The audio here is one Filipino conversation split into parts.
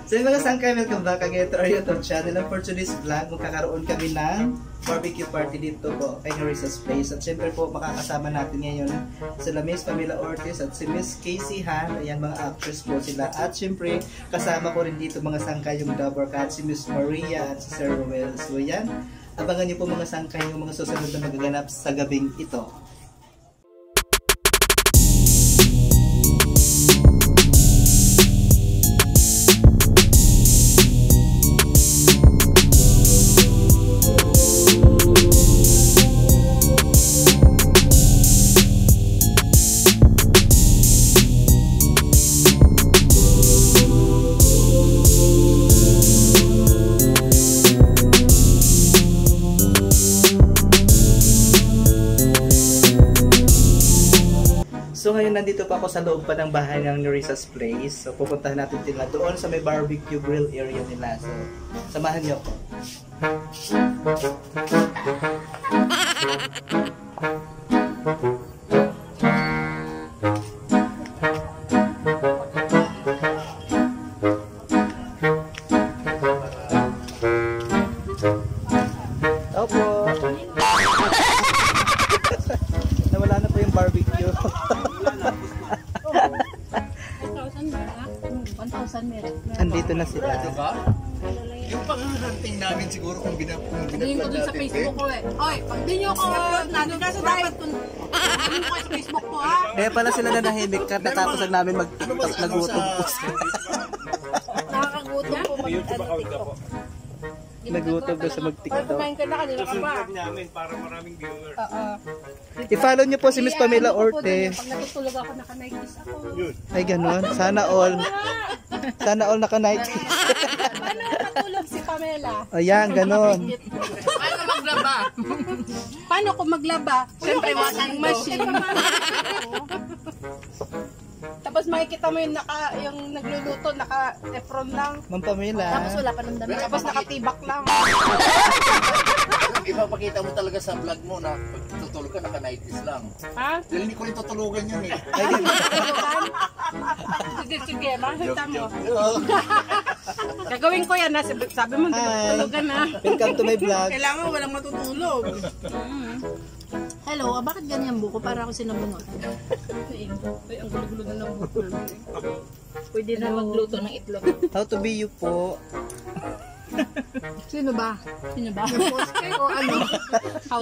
So yung mga sangkay, welcome back again to our YouTube channel. And for today's vlog, magkakaroon kami ng barbecue party dito po kay Nerissa's Place. At syempre po, makakasama natin ngayon sila Miss Pamela Ortiz at si Miss Casey Han. Ayan, mga actress po sila. At syempre, kasama ko rin dito mga sangkay yung Double Cat, si Miss Maria at si Sir Ruel. So yan, abangan niyo po mga sangkay yung mga susunod na magaganap sa gabing ito. So ngayon nandito pa ako sa loob pa ng bahay ng Nerissa's Place. So pupuntahan natin sila doon sa may barbecue grill area nila. So samahan niyo ako. Opo. Nawala na po yung barbecue. 1,000 meron. Andito na sila. Yung pang-hunting namin siguro kung Hindi ko dun sa Facebook ko eh. Oy, pag di nyo ako nandun ka sa dapat kung ano ko sa Facebook ko ha. Kaya pala sila na nahimik ka natapos lang namin mag-tiktok na gutom po. Nakakagutom po mag-tiktok. Nagutom doon sa Oy, mag-tiktok. kumain ka na kanina ka pa. namin para maraming viewers. Oo. I-follow niyo po si Miss Pamela Ortiz. Pag natutulog ako, naka-nighties ako. Ay ganon. Sana all. Sana all naka-night. Paano matulog si Pamela? Ayan, ganon. Paano maglaba? Paano ko maglaba? Siyempre, washing machine. Tapos makikita mo yung nagluluto, naka-efron lang. Ma'am Pamela. Tapos wala pa ng damit. Tapos nakatibak lang. Ipapakita mo talaga sa vlog mo na pag tutulog ka, naka-nighties lang. Ha? Dahil hindi ko rin tutulugan yun eh. Sige, makita mo. Gagawin ko yan ha. Sabi mo, tulugan ha. Welcome to my vlog. Kailangan walang matutulog. Hello, bakit ganyan buko? Para ako sinabunot. Ay, ang gulo-gulo na ng buko. Pwede na magluto ng itlog. How to be you po. Sino ba? Sino ba? Yung poste o ano?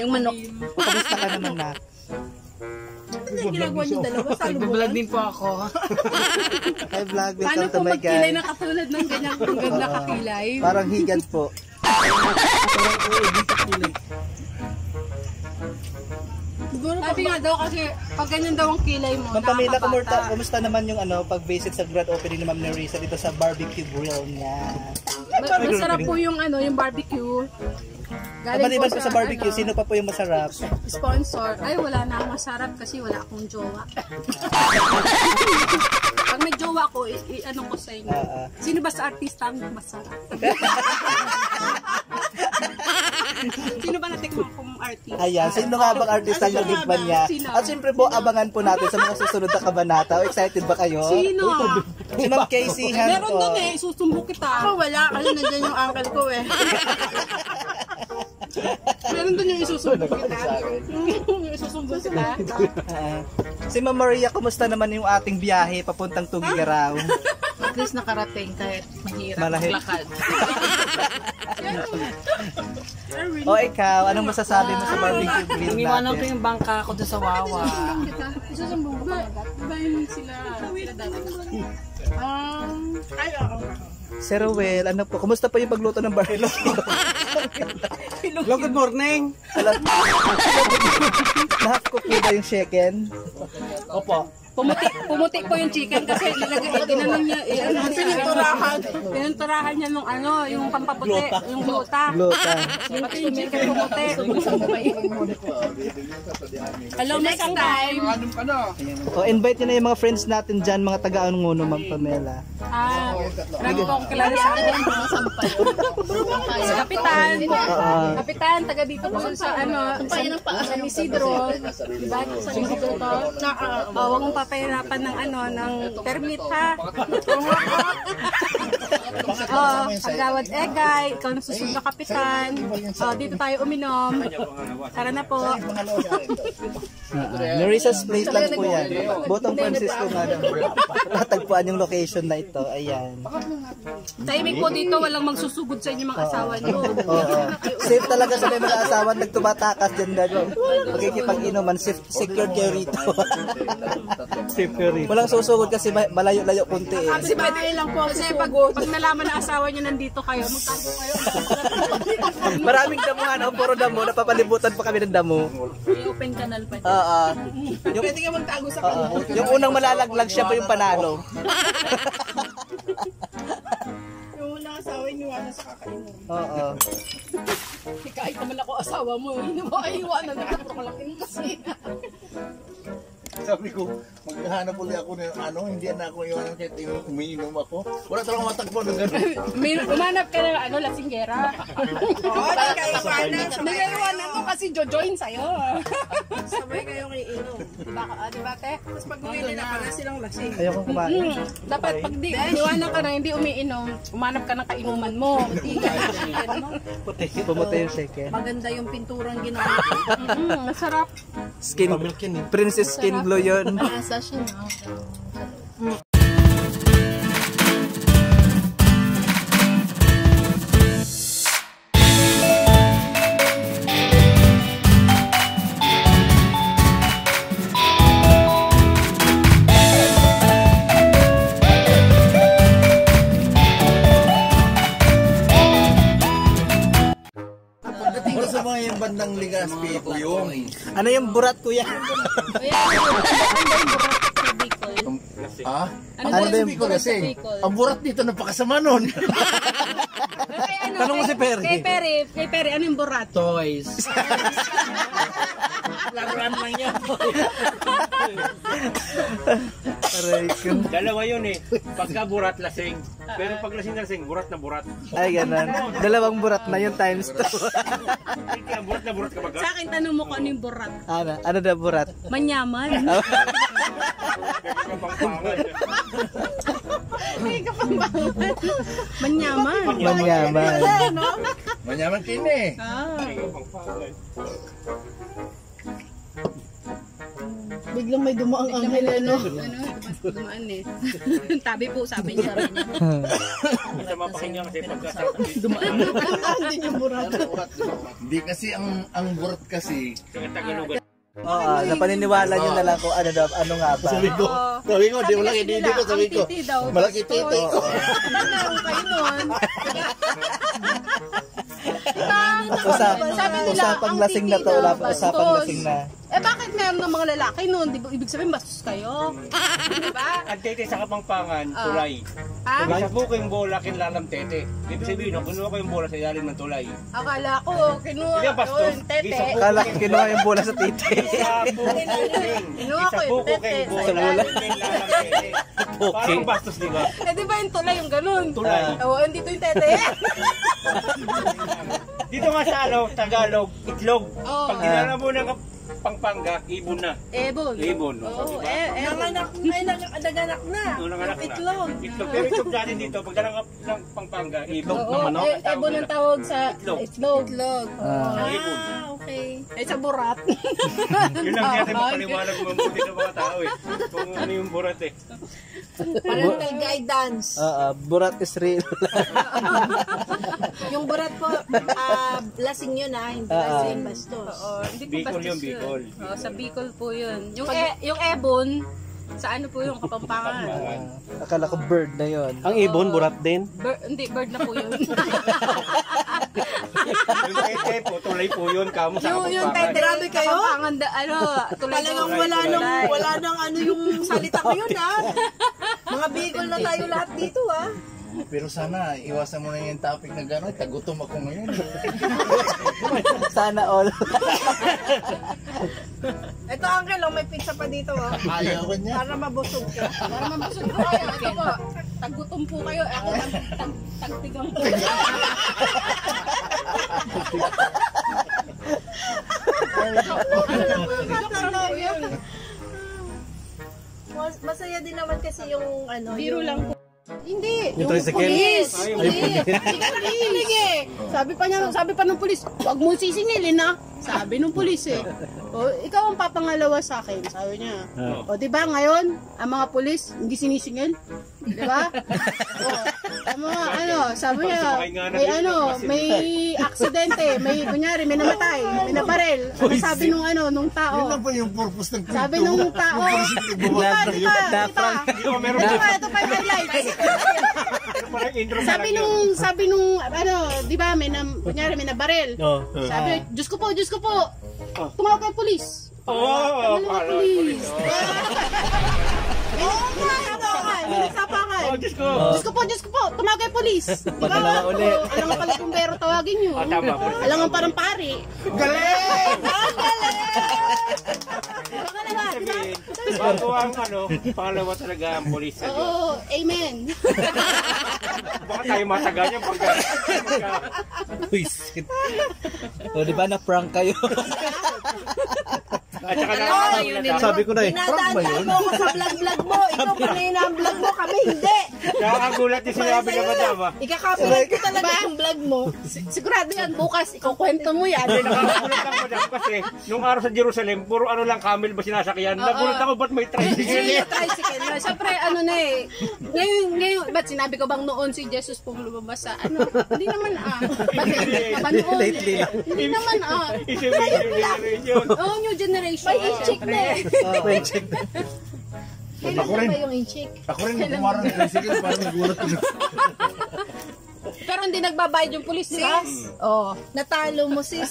Yung manok. Kamusta ka naman na? Ano yung ginagawa niyo dalawa? Nag-vlog din po ako. Hi vlog, Paano welcome to po my magkilay guys. na katulad ng ganyan kung ganda kakilay? Parang higad po. Sabi nga daw kasi pag ganyan daw ang kilay mo, Ma'am Pamela, nakakabata. kumusta naman yung pag-visit sa grand opening ni Ma'am Nerissa dito sa barbecue grill niya? Masarap po yung yung barbecue. Maliban po sa barbecue, sino pa po yung masarap? Sponsor. Ay, wala na akong masarap kasi wala akong jowa. Pag may jowa ko, ano ko sa inyo. Sino ba sa artista ang masarap? Sino ba natikman kong artista? Ayan, sino nga bang artista ang natikman niya? Sino? At siyempre po, abangan po natin sa mga susunod na kabanata. Excited ba kayo? Sino? Si Ma'am Casey Han Meron po. doon eh, isusumbo kita. Ako wala, kasi nandiyan yung uncle ko eh. Meron doon yung isusumbo kita. Yung isusumbo kita. Si Ma'am Maria, kumusta naman yung ating biyahe papuntang Tugigaraw? At least nakarating kahit mahirap Malahit. maglakad. O ikaw, anong masasabi mo sa barbecue grill Umiwanan ko natin? yung bangka ko doon sa Wawa. Isusumbo mo talaga. Bayan sila dati. Ay, oo. Sir Ruel, ano po? Kumusta pa yung pagluto ng barbecue? Hello, good morning. Lahat ko po ba yung chicken? Opo. Pumuti po yung chicken kasi nilagay ginanong niya pininturahan niya nung yung pampaputi, yung gluta. Gluta. Pati yung chicken pumuti. Hello, next time. O, invite nyo na yung mga friends natin dyan, mga taga-anguno, Ma'am Pamela. Marami po akong kilala sa akin. Si Kapitan. Kapitan, taga dito po sa San Isidro. Diba? San Isidro to. Huwag mong papahirapan ng ng permit ha. Kagawad Egay, ikaw na susunod na kapitan. Dito tayo uminom. Tara na po. Marissa's Place lang po yan. Botong Francisco Madam. Natagpuan yung location na ito. Ayan. Timing po dito, walang magsusugod sa inyo mga asawa niyo. Oo. Safe talaga sa may mga asawa nagtumatakas dyan gano'n. Pagkikipag-inuman, secured kayo rito. Safe kayo rito. Walang susugod kasi malayo-layo kunti eh. Kasi pwede lang po kasi pag nalaman na asawa niyo nandito kayo, magtago kayo. Maraming damuhan, puro damo, napapalibutan pa kami ng damo. May open canal pa dyan. Oo. Pwede ka magtago sa kanal. Yung unang malalaglag siya pa yung panalo. Yung unang asawa niyo wala sa kakainom. Oo. Kahit naman ako asawa mo, hindi mo aiwanan na kapro ko lang kasi. Sabi ko, maghahanap ulit ako ng hindi na ako iwanan kahit umiinom ako. Wala talagang matakbo ng gano'n. Umanap ka na lasinggera. Oo, hindi kayo iwanan mo kasi jojoin sa'yo. Sabay kayong iinom. Diba, te? Tapos pag uwi na pala silang lasing. Ayoko kumain. Dapat pag iwanan ka na hindi umiinom, umanap ka ng kainuman mo. Pumunta yung shaker. Maganda yung pinturang ginawa. Masarap. Skin, princess skin glow yun. Malasa siya, no? Para sa mga yung bandang Legazpi ko yung Ano yung burat kuya? Ano ba yung Bicol kasi? Ang burat dito napakasama nun. Tanong mo si Perry. Kay Perry, ano yung burat? Toys. Laruan lang yan. Dalawa yun eh. Pagka burat lasing. Pero pag lasing na lasing, burat na burat. Ay, ganun. Dalawang burat na yung times 2. Kaya burat na burat kapag Sa akin, tanong mo kung ano yung burat. Ano na burat? Manyaman. Manyaman. Manyaman. Manyaman kini. Biglang may dumaang anghel, ano? Dumaan eh. Tabi po, sabi niya. Sa mapakinggan kasi pagka Hindi yung burat. Hindi kasi ang burat kasi. sa Tagalogan. Oo, napaniniwala nyo na lang kung ano nga ba. Sabi ko, di wala hindi ko sabi ko. Malaki titi ko. Kayo nun. Usapang lasing na to, usapang lasing na. Bakit meron ng mga lalaki nun? Di ba, ibig sabihin, bastos kayo? Diba? Ang tete sa Kapampangan, tulay. Ha? Sa buko yung bola, kinlalam tete. Ibig sabihin, no, kinuha ko yung bola sa ilalim ng tulay. Akala ko, kinuha Hindi, ko bastos. yung tete. Kala ko kinuha yung bola sa titi. Sa buko yun. Kinuha ko yung buko tete yung sa bola, ilalim. kinlalam tete. Parang bastos, di ba? Di ba yung tulay yung ganun? Tulay. Oo, dito yung tete. Dito nga sa Tagalog, itlog. Pag dinala mo ng Pampanga, ibon na. Ebon. Ibon. Oo, Nanganak na. Nanganak na. Itlog. Itlog. Pero itlog natin dito, pag dala ng Pampanga, ibon ng manok. Ebon ang tawag sa Itlog. itlog. Ibon. Okay. Sa burat. Yun lang natin mapaliwanag mabuti ng mga tao eh. Kung ano yung burat eh. Parental guidance. Burat is real. Yung burat po, lasing yun hindi lasing bastos. Hindi po Bicol bastos yung Bicol. Sa Bicol po yun. Yung ebon, sa ano po yung Kapampangan. Akala ko bird na yon. Ang ibon, burat din. Hindi, bird na po yun. Yung tete po, tulay po yun. Kamo sa yung Kapampangan. tete, grabe kayo. Kapampangan, tulay Talagang ko. wala nang ano yung salita ko yun, ha? Mga Bicol na tayo lahat dito, ha? Pero sana, iwasan mo na yung topic na gano'n. Tagutom ako ngayon. Sana all. Ito, Uncle, may pizza pa dito, ha? Ayaw ko niya. Para mabusog ka. Para mabusog po kayo. Ito po, taggutom po kayo. Ako tagtigang po. Masaya din naman kasi yung ano. Biro lang po. Hindi. Yung tricycle? Pulis. Ay, yung Hindi. Hindi ka nakikinig eh. Sabi pa ng pulis, huwag mo sisingilin ha. Sabi ng pulis eh. O, ikaw ang papangalawa sa akin, sabi niya. O, di ba ngayon, ang mga pulis, hindi sinisingil? Di ba? O, ang mga sabi niya, may aksidente, kunyari, may namatay, may nabarel. Ano sabi nung tao? Yun lang po yung purpose ng Sabi nung tao, di ba? Ito pa yung highlights. Sabi nung, di ba, kunyari, may nabarel. Sabi, Diyos ko po, tumawag kay polis. Polis. Oo nga, may nagsapakan. Diyos ko po, tumawag kay polis. Diba? Alam nga pala kung pero tawagin nyo. Alam nga parang pari. Galing! Bago ang pangalawa talaga ang polis. Oo, amen. Baka tayo mataga niya pagka... Wisit. O, di ba na-prank kayo? At saka na Sabi ko na eh, prank ba Dinadaan yun? mo ako sa vlog mo. Ikaw kanina ang vlog mo, kami hindi. nakakagulat din sinabi na madama. Ikaka-copyright ko talaga yung vlog mo. Sigurado yan, bukas, ikukwento mo yan. Nakakagulat lang madam kasi nung araw sa Jerusalem, puro lang camel ba sinasakyan? Nagulat ako ba't may tricycle? Tricycle na. Siyempre, ngayon, ba't sinabi ko bang noon si Jesus lumabas sa Hindi naman Noon? Lately lang. Hindi naman It's a new generation. Oh, new generation. May i-check na eh. Kailan Ako rin. ba yung i-check? Ako rin yung kumarang ng tricycle, parang nagulat ko. Pero hindi nagbabayad yung pulis, di ba? Oo. Natalo mo sis.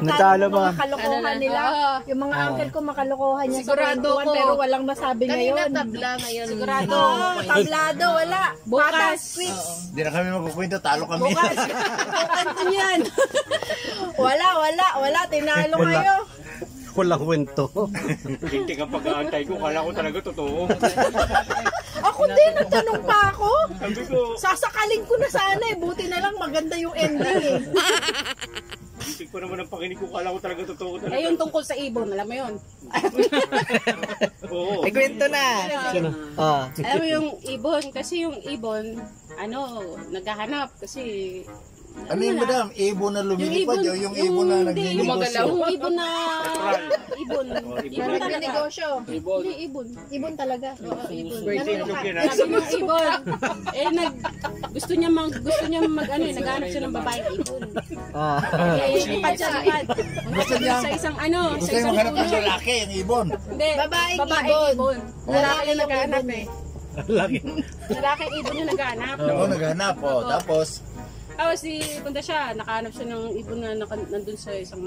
Natalo mo mga kalokohan nila. Yung mga uncle ko makalokohan niya sa Sigurado kwentuhan ko. pero walang masabi ngayon. tabla ngayon. Sigurado. Tablado, wala. Bukas. Patas, quiz. Hindi na kami magkukwento, talo kami. Bukas. Kanto niyan. Wala. Tinalo kayo. Walang kwento. Hindi ka pag-aantay ko, kala ko talaga totoo. Ako din, nagtanong pa ako. Sabi ko, Sasakalin ko na sana eh. Buti na lang maganda yung ending eh. hindi ko naman ang pakinig ko, kala ko talaga totoo talaga. Yung tungkol sa ibon, alam mo yun? Oo. Kwento na. Alam mo yung ibon, kasi yung ibon, naghahanap kasi... Ano yung madam? Ibon na lumilipad o yung ibon na nagnegosyo? Yung ibon na... Ibon Ibon talaga. negosyo. Hindi, ibon. Ibon talaga. Oo, ibon. Itlog yun, ha? Sabi ng ibon, gusto niya naghanap siya ng babaeng ibon. Lipad siya, lipad. Sa isang Gusto yung maghanap ng lalaki, yung ibon. Hindi, Babaeng ibon. Lalaki yung naghahanap eh. Lagi. Lalaki ibon yung naghahanap. Oo, naghanap. Tapos, Tapos punta siya, nakahanap siya ng ibon na nandun sa isang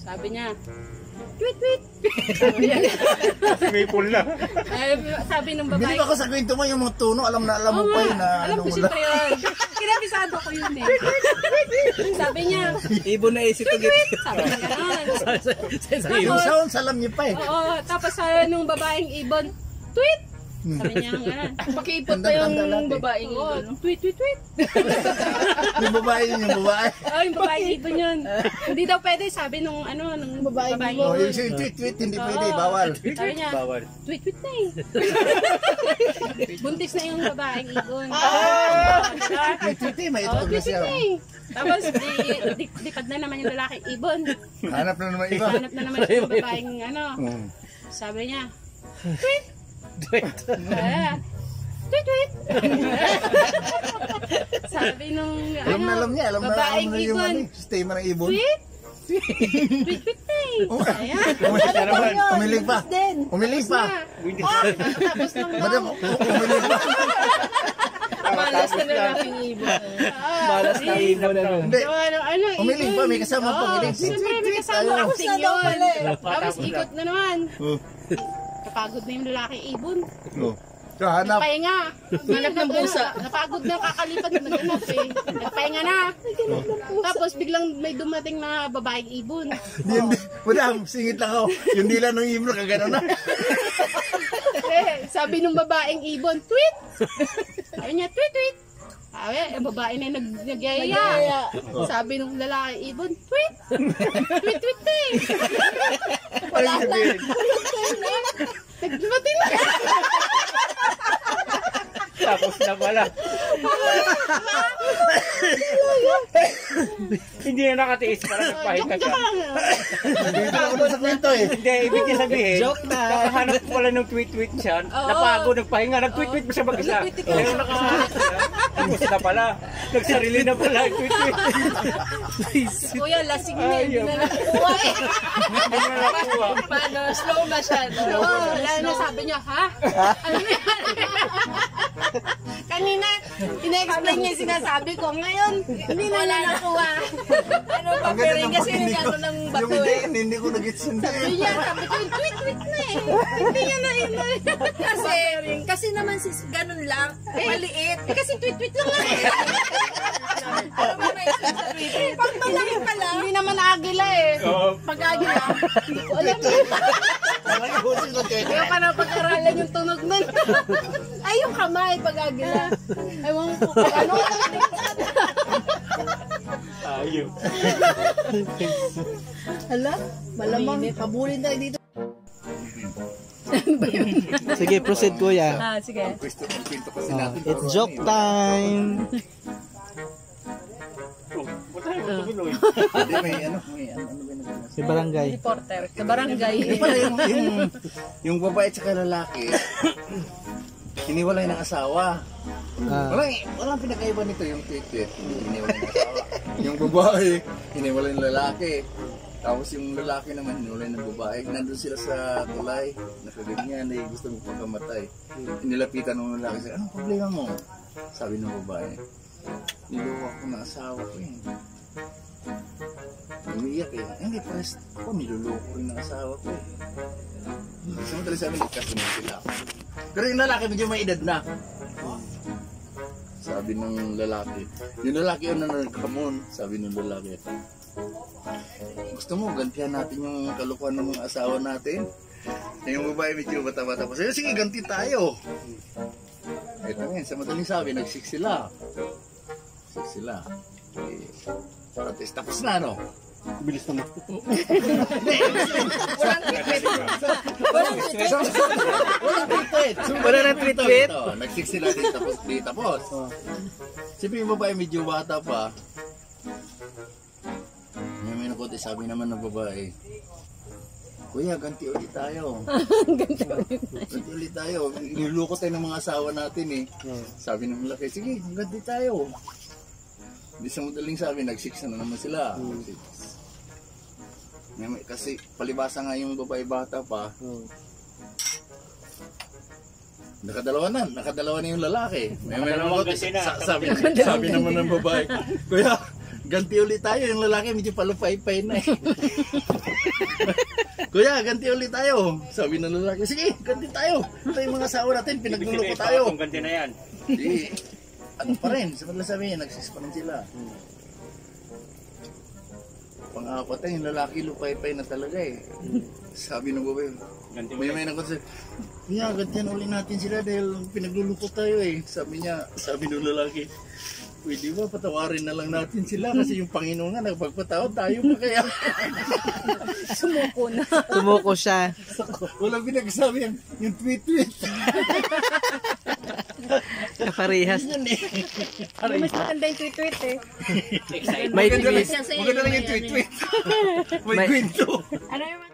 Sabi niya, tweet, tweet. May pool na. Sabi ng bili babae. ako sa kwento mo yung mga tuno, alam mo pa yun na Alam ko siyempre yun. Kinapisado ko yun eh. Sabi niya, Ibon na isip agad. sabi niya gano'n. Yung sounds, alam niyo pa eh. Oo, tapos sabi nung babaeng ibon, tweet. Sabi niya gano'n. Pakiipot pa yung babaeng Oo, ibon. tweet, tweet, tweet. Yung babae yun, yung babae. Oh, yung babaeng ibon yun. Hindi daw pwede, sabi nung babaeng Oh, ibon. yung tweet, hindi pwede, bawal. Sabi niya, tweet, tweet na eh. Buntis na yung babaeng ibon. Tweet, may Oh, itlog na tweet, siya. tweet na eh. Tapos, lipad na naman yung lalaking ibon. Hanap na naman iba. Hanap na naman siya ng babaeng Sabi niya, tweet. Tweet, tweet. Sabi nung, Alam niya, alam babaeng na yung ibon. sistema ng ibon. Tweet. Tweet, tweet na eh. Ayan. Umilig pa. Umilig pa. Tapos nung Madam, umilig pa. Malas na lalaking ibon. Malas na ibon na nun. Hindi, ano, umilig pa, may kasama Oo, pang ilig. siyempre may kasama Ayaw. ako Tapos na daw pala eh. Tapos ikot na naman. Oh. Napagod na yung lalaking ibon. Oh. So, hanap. Nagpahinga. Hanap ng pusa. Napagod na kakalipat na naghanap eh. Nagpahinga na. Tapos biglang may dumating na babaeng ibon. Hindi, madam, singit lang ako. Yung dila ng ibon, kagano na. Sabi nung babaeng ibon, tweet! Sabi niya, tweet, tweet! Sabi, yung babae na nagyayaya. Sabi nung lalaki ibon, tweet! Tweet, tweet na eh. Wala na. Nagdumating na. Tapos na pala. Hindi na nakatiis para nagpahinga ka. Dito ako na sa kwento eh. Hindi, ibig niya sabihin, Joke na. nakahanap ko pala ng tweet-tweet siya, napagod, nagpahinga, nag-tweet-tweet pa siya mag-isa. Pero nakahanap siya, tapos na pala, nagsarili na pala, tweet-tweet. Kuya, lasing na. Hindi na nakuha eh. Hindi na nakuha. Paano? Slow masyado. Wala na sabi niya, ha? Ano yan? Kanina, ina-explain niya yung sinasabi ko. Ngayon, hindi na nakuha. Ano pa, pero kasi yung ano ng bato eh. Hindi ko nag-gets yun. Sabi niya, sabi ko, tweet na eh. Hindi niya na Kasi naman sis, ganun lang. Maliit. kasi tweet lang nga eh. Ano ba may sasabihin? Pag malaki pala. Hindi naman agila eh. Pag agila, hindi ko alam eh. Kaya pa na pag-aralan yung tunog nun. Ay, yung kamay pag agila. Ewan ko kung ano. Ayun. Hala, malamang. Habulin tayo dito. Sige, proceed kuya. Sige. Pwesto ng kwento kasi natin. It's joke time. Hindi, may ano ba Si Barangay. Reporter. Sa barangay. yung babae at saka lalaki, hiniwalay ng asawa. Walang pinakaiba nito yung tweet. Hiniwalay ng asawa. Yung babae, hiniwalay ng lalaki. Tapos yung lalaki naman, hiniwalay ng babae. Nandun sila sa tulay, nakaganyan, ay gusto mo pagkamatay. Inilapitan ng lalaki, anong problema mo? Sabi ng babae, niluwa ko ng asawa ko eh. Umiiyak eh. Hindi, pares ako, niluloko rin ng asawa ko eh. Samantala sa amin, kasunod sila. Pero yung lalaki, medyo may edad na. Sabi ng lalaki. Yung lalaki yung nagkamon, sabi ng lalaki. Gusto mo, gantihan natin yung kalukuhan ng mga asawa natin? Yung babae medyo bata-bata pa. Sige, ganti tayo. Ito ngayon, sa madaling sabi, nagsik sila. Eh, tapos na, no? Bilis naman. Wala nang tweet. Nagsik sila din tapos. Siyempre yung babae medyo bata pa. May nakote, sabi naman ng babae, Kuya, ganti ulit tayo. Ganti ulit tayo. Niluloko tayo ng mga asawa natin eh. Sabi ng malaki, sige, ganti tayo. Hindi sa madaling sabi, nag-6 na naman sila. Kasi palibasa nga yung babae bata pa. Nakadalawa na yung lalaki. Sabi naman ng babae, Kuya, ganti ulit tayo. Yung lalaki medyo palupay-pay na eh. Kuya, ganti ulit tayo. Sabi ng lalaki, sige, ganti tayo. Ito yung mga asawa natin, pinagluloko tayo. Kung ganti na yan. Di, ano pa rin, sa madalas sabi niya, nagsis pa rin sila. Pang-apat na, yung lalaki lupay-pay na talaga eh. Sabi ng babae, may nagkonsep, Kuya, gantihan ulit natin sila dahil pinagluloko tayo eh. Sabi ng lalaki, pwede ba patawarin na lang natin sila kasi yung Panginoon nga nagpagpatawad tayo pa kaya. Sumuko siya. Walang pinagsabi yung tweet. Kaparehas. Mas maganda yung tweet eh. May tweet. Maganda lang yung tweet. May kwento. Ano yung